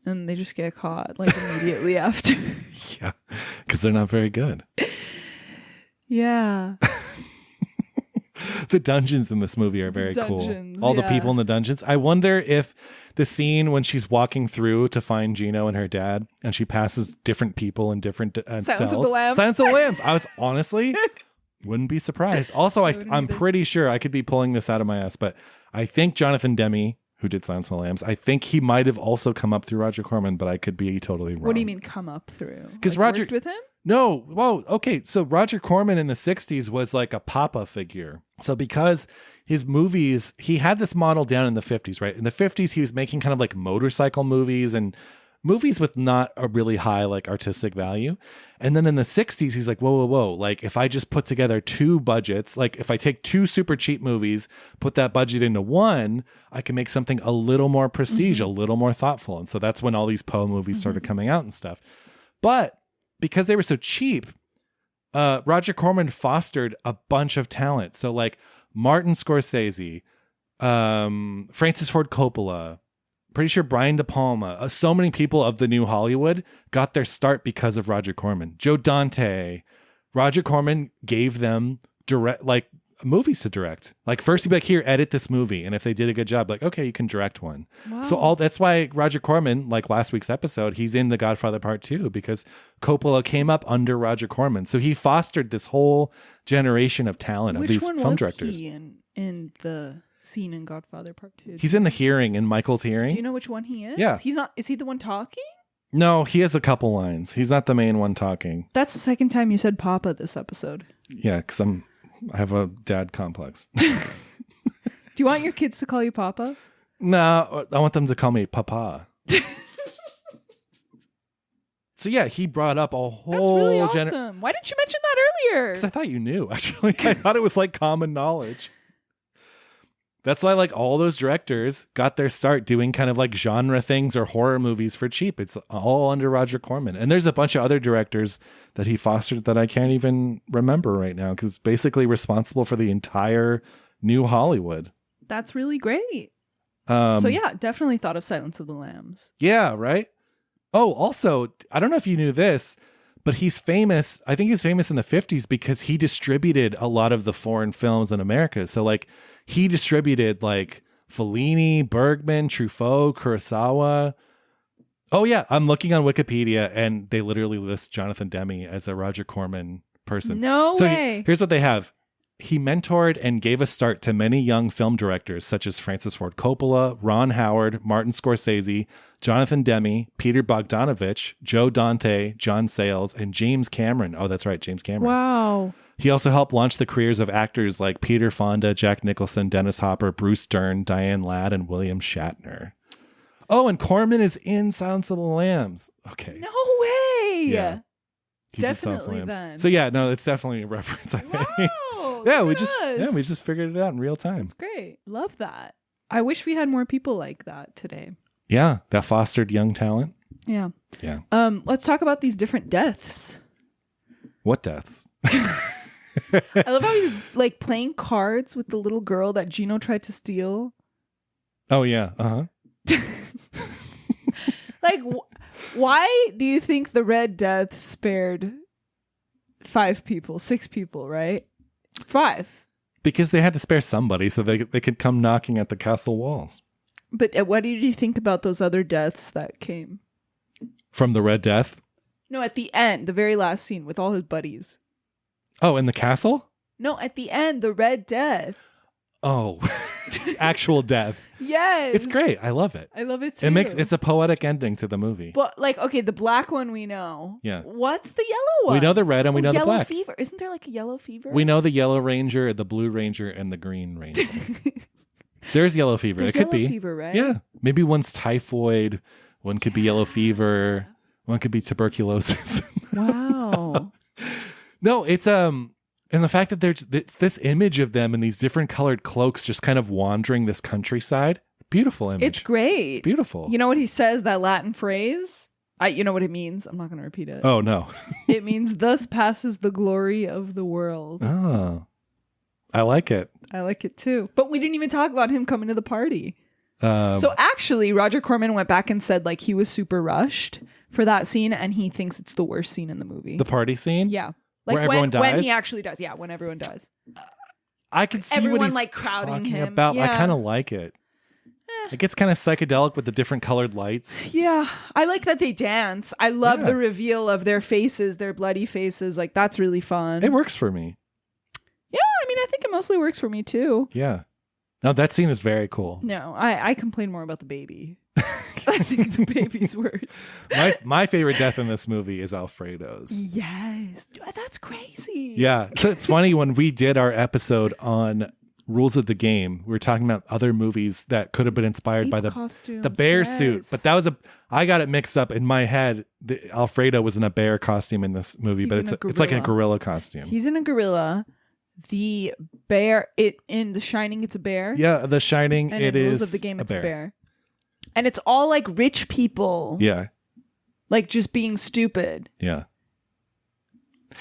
and they just get caught like immediately after. Yeah, because they're not very good. Yeah. The dungeons in this movie are very cool. All the people in the dungeons. I wonder if the scene when she's walking through to find Gino and her dad, and she passes different people in different cells. Silence of the Lambs. Silence of the Lambs. I was honestly wouldn't be surprised. Also, I'm pretty sure I could be pulling this out of my ass, but I think Jonathan Demme, who did Silence of the Lambs, I think he might have also come up through Roger Corman, but I could be totally wrong. What do you mean come up through? Because like Roger worked with him? No, whoa, okay. So Roger Corman in the 60s was like a papa figure. So because his movies, he had this model down in the 50s, right? In the 50s, he was making kind of like motorcycle movies and movies with not a really high like artistic value. And then in the 60s, he's like, whoa. Like if I just put together two budgets, like if I take two super cheap movies, put that budget into one, I can make something a little more prestige, a little more thoughtful. And so that's when all these Poe movies started coming out and stuff. But because they were so cheap, Roger Corman fostered a bunch of talent. So like Martin Scorsese, Francis Ford Coppola, pretty sure Brian De Palma, so many people of the new Hollywood got their start because of Roger Corman. Joe Dante, Roger Corman gave them movies to direct. Like first he'd be like, here, edit this movie. And if they did a good job, like, okay, you can direct one. Wow. So that's why Roger Corman, like last week's episode, he's in The Godfather Part 2 because Coppola came up under Roger Corman. So he fostered this whole generation of talent of these film directors. He in the scene in Godfather Part 2? He's in the hearing, in Michael's hearing. Do you know which one he is? Yeah. Is he the one talking? No, he has a couple lines. He's not the main one talking. That's the second time you said Papa this episode. Yeah, because I have a dad complex. Do you want your kids to call you Papa? No, I want them to call me Papa. So yeah, he brought up a whole... That's really awesome. Why didn't you mention that earlier? Because I thought you knew, actually. I thought it was like common knowledge. That's why like all those directors got their start doing kind of like genre things or horror movies for cheap. It's all under Roger Corman. And there's a bunch of other directors that he fostered that I can't even remember right now because basically responsible for the entire new Hollywood. That's really great. So yeah, definitely thought of Silence of the Lambs. Yeah, right? Oh, also, I don't know if you knew this, But he's famous. I think he was famous in the 50s because he distributed a lot of the foreign films in America. So like he distributed like Fellini, Bergman, Truffaut, Kurosawa. Oh yeah, I'm looking on Wikipedia and they literally list Jonathan Demme as a Roger Corman person. No way. Here's what they have. He mentored and gave a start to many young film directors such as Francis Ford Coppola, Ron Howard, Martin Scorsese, Jonathan Demme, Peter Bogdanovich, Joe Dante, John Sayles, and James Cameron. Oh, that's right, James Cameron. Wow. He also helped launch the careers of actors like Peter Fonda, Jack Nicholson, Dennis Hopper, Bruce Dern, Diane Ladd, and William Shatner. Oh, and Corman is in Silence of the Lambs. Okay. No way. Yeah. He's Definitely then. So yeah, no, it's definitely a reference, I think. Wow. Yeah, we just figured it out in real time. It's great. Love that. I wish we had more people like that today. Yeah, that fostered young talent. Yeah. Yeah. Let's talk about these different deaths. What deaths? I love how he's like playing cards with the little girl that Gino tried to steal. Oh yeah. Uh-huh. Like, why do you think the Red Death spared 5 people, 6 people, right? 5. Because they had to spare somebody so they could come knocking at the castle walls. But what did you think about those other deaths that came? From the Red Death? No, at the end, the very last scene with all his buddies. Oh, in the castle? No, at the end, the Red Death. Oh, actual death. Yes. It's great. I love it. I love it too. It's a poetic ending to the movie. But like, okay, the black one we know. Yeah. What's the yellow one? We know the red and we know the Yellow black. Fever. Isn't there like a yellow fever? We know the Yellow Ranger, the Blue Ranger, and the Green Ranger. There's yellow fever. There's it could yellow be. fever, right? Yeah. Maybe one's typhoid. One could be yellow fever. One could be tuberculosis. Wow. No, it's and the fact that there's this image of them in these different colored cloaks just kind of wandering this countryside. Beautiful image. It's great. It's beautiful. You know what he says, that Latin phrase? You know what it means? I'm not going to repeat it. Oh, no. It means, thus passes the glory of the world. Oh, I like it. I like it too. But we didn't even talk about him coming to the party. Um, So actually, Roger Corman went back and said like he was super rushed for that scene and he thinks it's the worst scene in the movie. the party scene? Yeah. Where Like everyone dies? when he actually does. Yeah, when everyone does. I can see Everyone, what he's like, crowding talking him. about. I Yeah. kind of like it. It gets kind of psychedelic with the different colored lights. Yeah. I like that they dance. I love Yeah. the reveal of their faces, their bloody faces. Like that's really fun. It works for me. Yeah, I mean, I think it mostly works for me too. Yeah. No, that scene is very cool. No, I complain more about the baby. I think the baby's worse. My favorite death in this movie is Alfredo's. Yes. That's crazy. Yeah. So it's funny when we did our episode on Rules of the Game, we were talking about other movies that could have been inspired by the costumes, bear yes. suit. But that was I got it mixed up in my head. Alfredo was in a bear costume in this movie, but it's like a gorilla costume. He's in a gorilla. The bear, in The Shining, it's a bear. Yeah, The Shining, And it in is Rules of the Game, it's a bear. And it's all like rich people. Yeah. Like just being stupid. Yeah.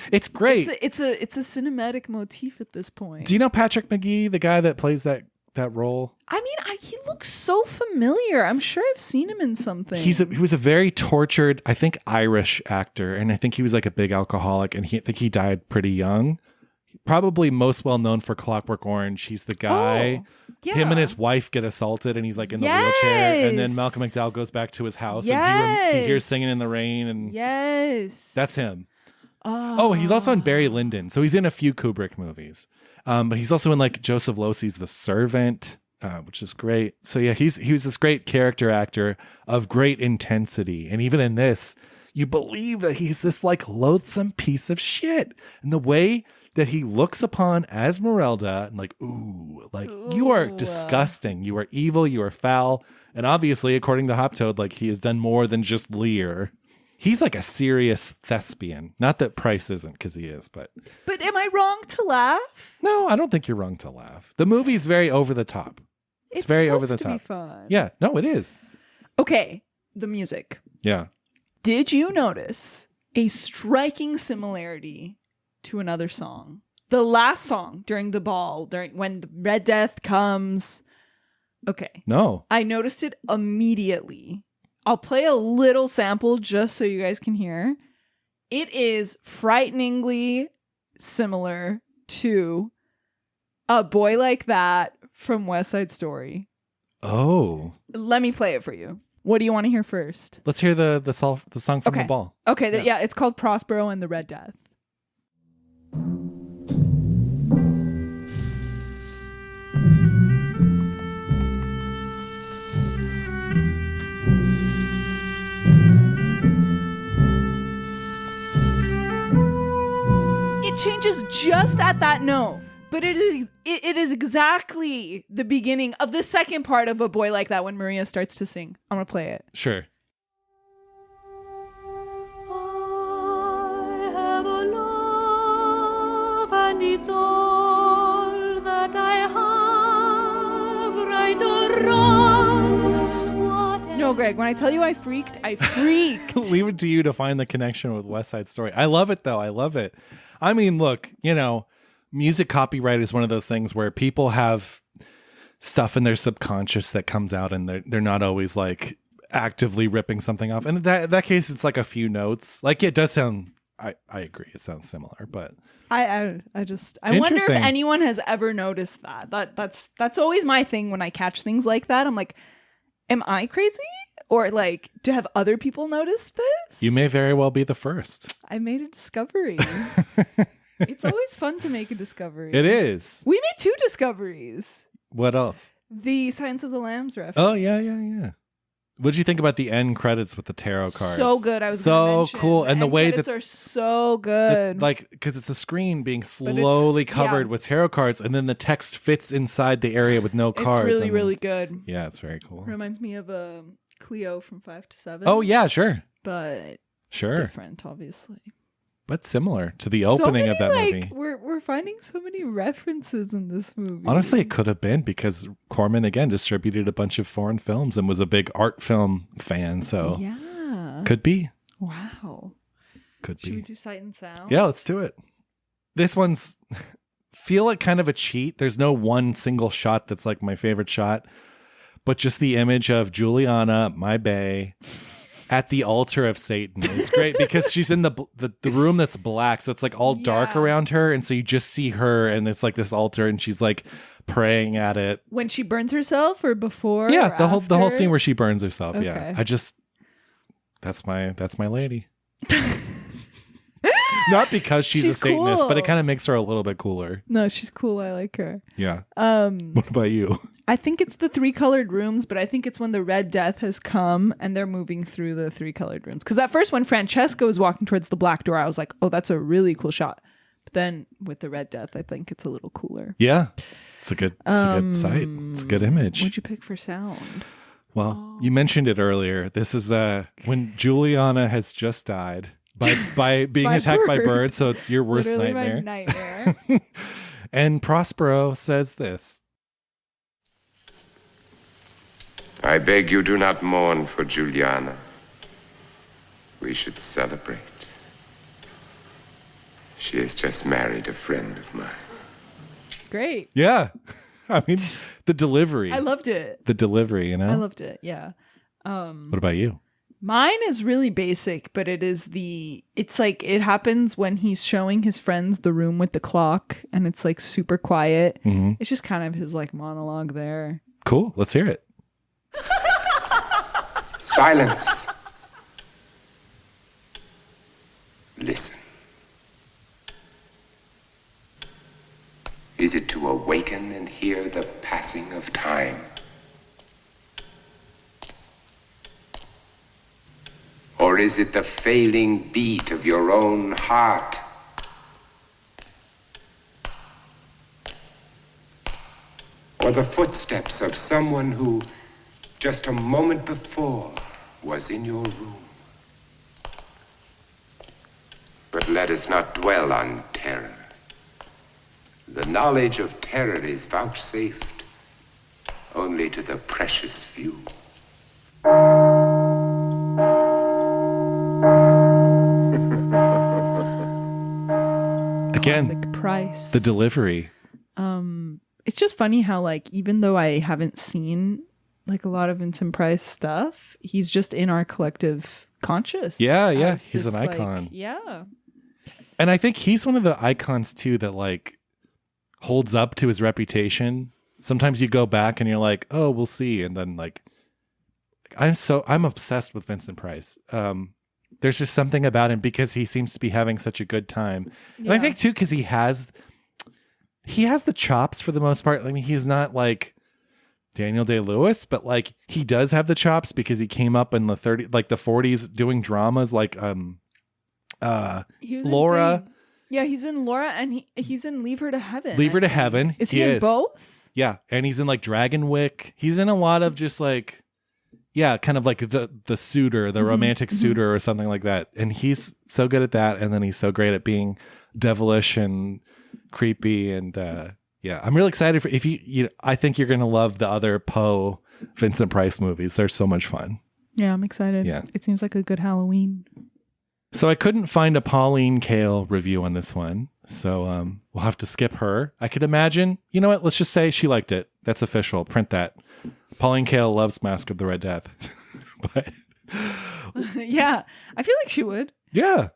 It's great. It's a cinematic motif at this point. Do you know Patrick McGee, the guy that plays that role? I mean, he looks so familiar. I'm sure I've seen him in something. He was a very tortured, I think, Irish actor, and I think he was like a big alcoholic, and I think he died pretty young. Probably most well known for Clockwork Orange. He's the guy. Yeah. Him and his wife get assaulted, and he's like in the wheelchair. And then Malcolm McDowell goes back to his house, and he hears Singing in the Rain, and that's him. Oh, he's also in Barry Lyndon, so he's in a few Kubrick movies. But he's also in like Joseph Losey's The Servant, which is great. So yeah, he was this great character actor of great intensity, and even in this, you believe that he's this like loathsome piece of shit, and the way that he looks upon Esmeralda and like, ooh, you are disgusting, you are evil, you are foul, and obviously, according to Hoptoad, like he has done more than just leer. He's like a serious thespian. Not that Price isn't, because he is, but am I wrong to laugh? No, I don't think you're wrong to laugh. The movie's very over the top. It's very over the top. Be fun. Yeah, no, it is. Okay, the music. Yeah. Did you notice a striking similarity to another song? The last song during the ball, when the Red Death comes. Okay. No. I noticed it immediately. I'll play a little sample just so you guys can hear. It is frighteningly similar to A Boy Like That from West Side Story. Oh. Let me play it for you. What do you want to hear first? Let's hear the song from the ball. Okay, yeah, it's called Prospero and the Red Death. It changes just at that note, but it is exactly the beginning of the second part of A Boy Like That when Maria starts to sing. I'm going to play it. Sure. I have a love and it's all that I have, right or wrong. No, Greg, when I tell you I freaked. Leave it to you to find the connection with West Side Story. I love it, though. I love it. I mean, look, music copyright is one of those things where people have stuff in their subconscious that comes out and they're not always like actively ripping something off. And in that case, it's like a few notes. Like it does sound, I agree. It sounds similar, but I wonder if anyone has ever noticed that. That's always my thing when I catch things like that. I'm like, am I crazy? Or like, to have other people notice this? You may very well be the first. I made a discovery. It's always fun to make a discovery. It is. We made 2 discoveries. What else? The Silence of the Lambs reference. Oh, yeah. What did you think about the end credits with the tarot cards? So good. I was so cool, and the way that are so good. Because it's a screen being slowly covered with tarot cards, and then the text fits inside the area with no cards. It's really, really good. Yeah, it's very cool. Reminds me of Cleo from 5 to 7. Oh yeah, sure. But different, obviously. But similar to the opening of that movie. We're finding so many references in this movie. Honestly, it could have been because Corman, again, distributed a bunch of foreign films and was a big art film fan. So yeah. Could be. Wow. Should we do Sight and Sound? Yeah, let's do it. This one's feel like kind of a cheat. There's no one single shot that's like my favorite shot, but just the image of Juliana, my bae, at the altar of Satan. It's great because she's in the room that's black, so it's like all dark around her, and so you just see her, and it's like this altar, and she's like praying at it. When she burns herself, or before? Yeah, or the whole scene where she burns herself. Okay. Yeah, that's my lady. Not because she's a Satanist, cool. but it kind of makes her a little bit cooler. No, she's cool. I like her. Yeah. What about you? I think it's the 3 colored rooms, but I think it's when the Red Death has come and they're moving through the 3 colored rooms. Because at first when Francesca was walking towards the black door, I was like, oh, that's a really cool shot. But then with the Red Death, I think it's a little cooler. Yeah. It's a good sight. It's a good image. What'd you pick for sound? Well, you mentioned it earlier. This is when Juliana has just died by being attacked by birds, so it's your worst Literally nightmare. My nightmare. And Prospero says this. I beg you do not mourn for Juliana. We should celebrate. She has just married a friend of mine. Great. Yeah. I mean, the delivery. I loved it. The delivery, I loved it, yeah. What about you? Mine is really basic, but it's like it happens when he's showing his friends the room with the clock and it's like super quiet. Mm-hmm. It's just kind of his like monologue there. Cool. Let's hear it. Silence. Listen. Is it to awaken and hear the passing of time? Or is it the failing beat of your own heart? Or the footsteps of someone who, just a moment before, was in your room? But let us not dwell on terror. The knowledge of terror is vouchsafed only to the precious few. Again, classic Price. The delivery. It's just funny how like even though I haven't seen like a lot of Vincent Price stuff, he's just in our collective conscious. Yeah. He's an icon. Yeah. And I think he's one of the icons too that like holds up to his reputation. Sometimes you go back and you're like, oh, we'll see. And then like, I'm obsessed with Vincent Price. There's just something about him because he seems to be having such a good time. Yeah. And I think too, because he has the chops for the most part. I mean, he's not like Daniel Day-Lewis, but like he does have the chops because he came up in the 40s doing dramas like Laura. Yeah, he's in Laura and he's in Leave Her to Heaven. Leave Her to Heaven. Is he in both? Yeah, and he's in like Dragonwyck. He's in a lot of just like, yeah, kind of like the suitor, the romantic suitor or something like that. And he's so good at that. And then he's so great at being devilish and creepy. And yeah, I'm really excited for I think you're going to love the other Poe Vincent Price movies. They're so much fun. Yeah, I'm excited. Yeah. It seems like a good Halloween. So I couldn't find a Pauline Kael review on this one. So we'll have to skip her. I could imagine, you know what? Let's just say she liked it. That's official. Print that. Pauline Kael loves Masque of the Red Death. But yeah, I feel like she would. Yeah.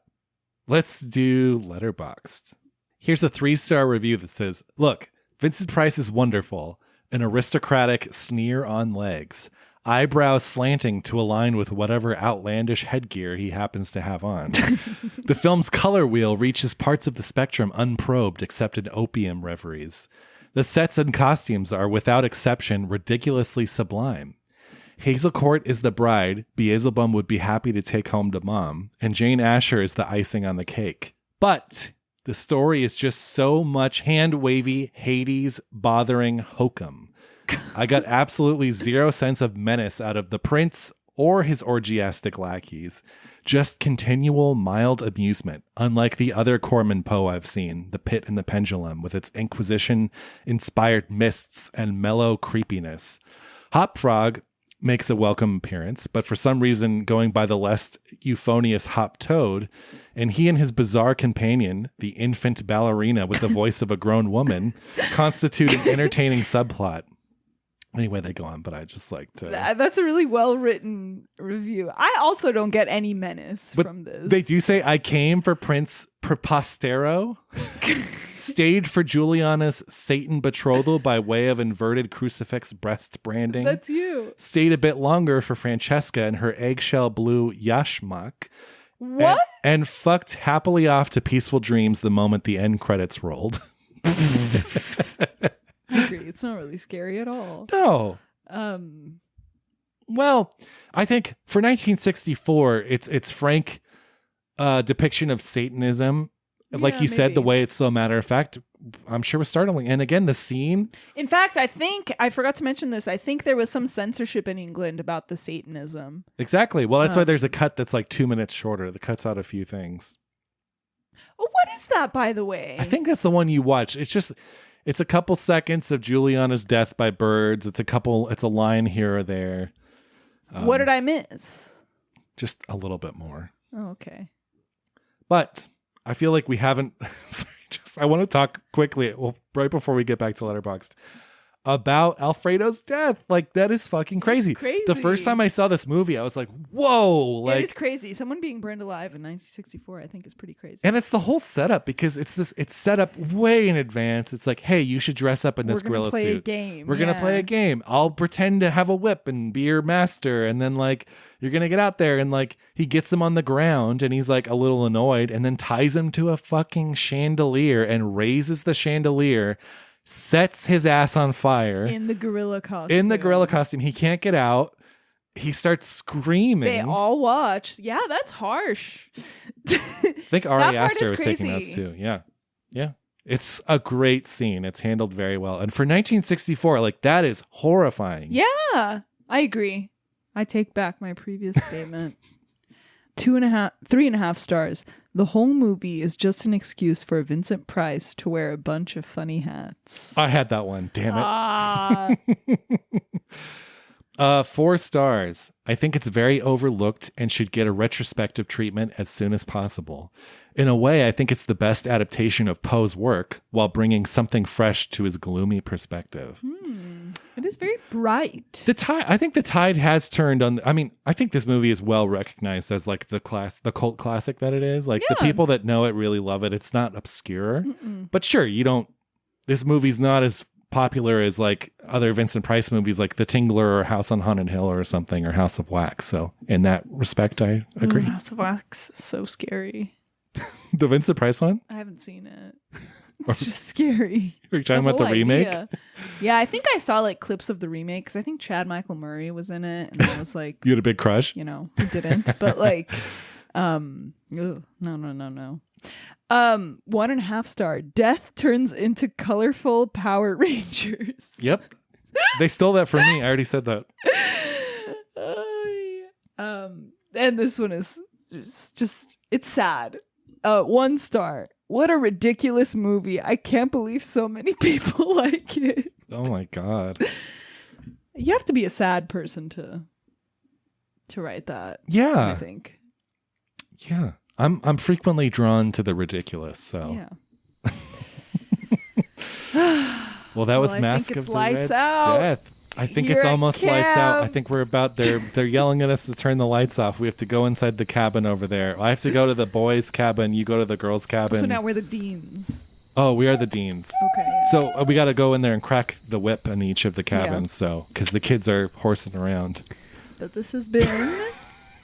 Let's do Letterboxd. Here's a 3-star review that says, look, Vincent Price is wonderful. An aristocratic sneer on legs. Eyebrows slanting to align with whatever outlandish headgear he happens to have on. The film's color wheel reaches parts of the spectrum unprobed except in opium reveries. The sets and costumes are, without exception, ridiculously sublime. Hazel Court is the bride Beelzebub would be happy to take home to mom, and Jane Asher is the icing on the cake. But the story is just so much hand-wavy, Hades, bothering hokum. I got absolutely zero sense of menace out of the prince or his orgiastic lackeys. Just continual mild amusement, unlike the other Corman Poe I've seen, The Pit and the Pendulum, with its Inquisition-inspired mists and mellow creepiness. Hop Frog makes a welcome appearance, but for some reason going by the less euphonious Hop Toad, and he and his bizarre companion, the infant ballerina with the voice of a grown woman, constitute an entertaining subplot. Anyway, they go on, but I just like to... That's a really well-written review. I also don't get any menace from this. They do say, I came for Prince Prepostero, stayed for Juliana's Satan betrothal by way of inverted crucifix breast branding. That's you. Stayed a bit longer for Francesca and her eggshell blue yashmak. What? And fucked happily off to peaceful dreams the moment the end credits rolled. I agree. It's not really scary at all. No. Well, I think for 1964, it's frank depiction of Satanism. Like you said, the way it's so matter of fact, I'm sure was startling. And again, the scene. In fact, I forgot to mention this. I think there was some censorship in England about the Satanism. Exactly. Well, that's why there's a cut that's like 2 minutes shorter. That cuts out a few things. Oh, what is that, by the way? I think that's the one you watch. It's a couple seconds of Juliana's death by birds. It's a line here or there. What did I miss? Just a little bit more. Oh, okay. But I feel like we haven't. I want to talk quickly, right before we get back to Letterboxd, about Alfredo's death. Like, that is fucking crazy. Crazy. The first time I saw this movie, I was like, whoa. Like, it is crazy. Someone being burned alive in 1964, I think, is pretty crazy. And it's the whole setup, because it's set up way in advance. It's like, hey, you should dress up in this gorilla suit. We're going to play a game. We're going to play a game. I'll pretend to have a whip and be your master. And then, like, you're going to get out there, and, like, he gets him on the ground, and he's, like, a little annoyed, and then ties him to a fucking chandelier and raises the chandelier, sets his ass on fire. In the gorilla costume. He can't get out. He starts screaming. They all watch. Yeah, that's harsh. I think Ari Aster was taking notes too. Yeah. Yeah. It's a great scene. It's handled very well. And for 1964, like, that is horrifying. Yeah, I agree. I take back my previous statement. 3.5 stars. The whole movie is just an excuse for Vincent Price to wear a bunch of funny hats. I had that one. Damn it. 4 stars. I think it's very overlooked and should get a retrospective treatment as soon as possible. In a way, I think it's the best adaptation of Poe's work while bringing something fresh to his gloomy perspective. It is very bright. I think the tide has turned on. I mean, I think this movie is well recognized as like the cult classic that it is. Like the people that know it really love it. It's not obscure, but sure, this movie's not as popular as like other Vincent Price movies like The Tingler or House on Haunted Hill or something, or House of Wax. So in that respect, I agree. House of Wax is so scary. The Vincent Price one? I haven't seen it. It's just scary. Are you talking about the remake? Yeah, I think I saw like clips of the remake because I think Chad Michael Murray was in it, and I was like, you had a big crush? He didn't, but like, no. 1.5 star. Death turns into colorful Power Rangers. Yep, they stole that from me. I already said that. And this one is just it's sad. 1 star. What a ridiculous movie. I can't believe so many people like it. Oh my God. You have to be a sad person to write that. Yeah. I think. Yeah. I'm frequently drawn to the ridiculous, so. Yeah. Well, that was Masque of the Red out. Death. I think it's almost lights out. I think we're about they're yelling at us to turn the lights off. We have to go inside the cabin over there. I have to go to the boys' cabin. You go to the girls' cabin. So now we're the deans. Oh, we are the deans. Okay. Yeah. So we got to go in there and crack the whip in each of the cabins. So because the kids are horsing around. But this has been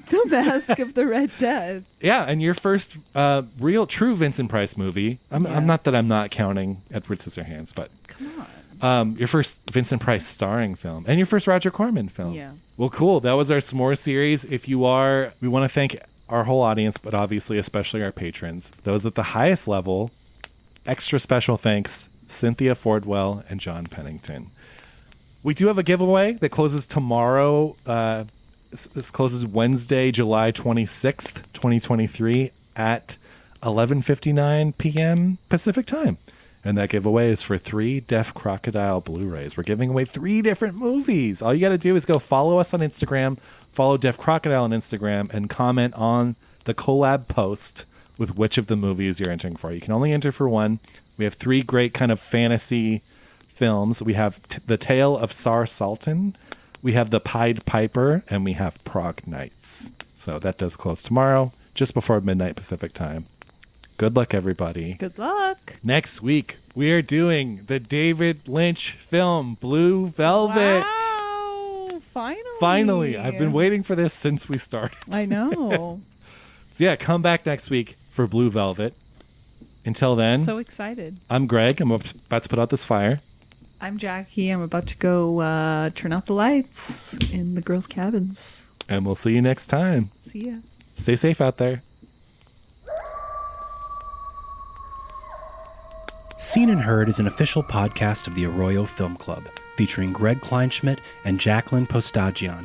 the Masque of the Red Death. Yeah, and your first real true Vincent Price movie. I'm not counting Edward Scissorhands, but come on. Your first Vincent Price starring film and your first Roger Corman film. Yeah. Well, cool. That was our S'more series. We want to thank our whole audience, but obviously especially our patrons. Those at the highest level, extra special thanks, Cynthia Fordwell and John Pennington. We do have a giveaway that closes tomorrow. This closes Wednesday, July 26th, 2023 at 11:59 p.m. Pacific time. And that giveaway is for 3 Deaf Crocodile Blu-rays. We're giving away 3 different movies. All you got to do is go follow us on Instagram, follow Deaf Crocodile on Instagram, and comment on the collab post with which of the movies you're entering for. You can only enter for one. We have 3 great kind of fantasy films. We have The Tale of Sar Sultan, we have The Pied Piper, and we have Prague Nights. So that does close tomorrow, just before midnight Pacific time. Good luck, everybody. Good luck. Next week, we are doing the David Lynch film, Blue Velvet. Wow. Finally. I've been waiting for this since we started. I know. So yeah, come back next week for Blue Velvet. Until then. So excited. I'm Greg. I'm about to put out this fire. I'm Jackie. I'm about to go turn out the lights in the girls' cabins. And we'll see you next time. See ya. Stay safe out there. Seen and Heard is an official podcast of the Arroyo Film Club, featuring Greg Kleinschmidt and Jacqueline Postagian.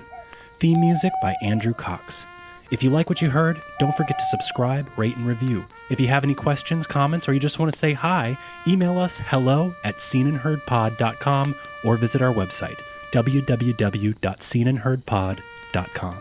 Theme music by Andrew Cox. If you like what you heard, don't forget to subscribe, rate, and review. If you have any questions, comments, or you just want to say hi, email us hello@seenandheardpod.com or visit our website, www.seenandheardpod.com.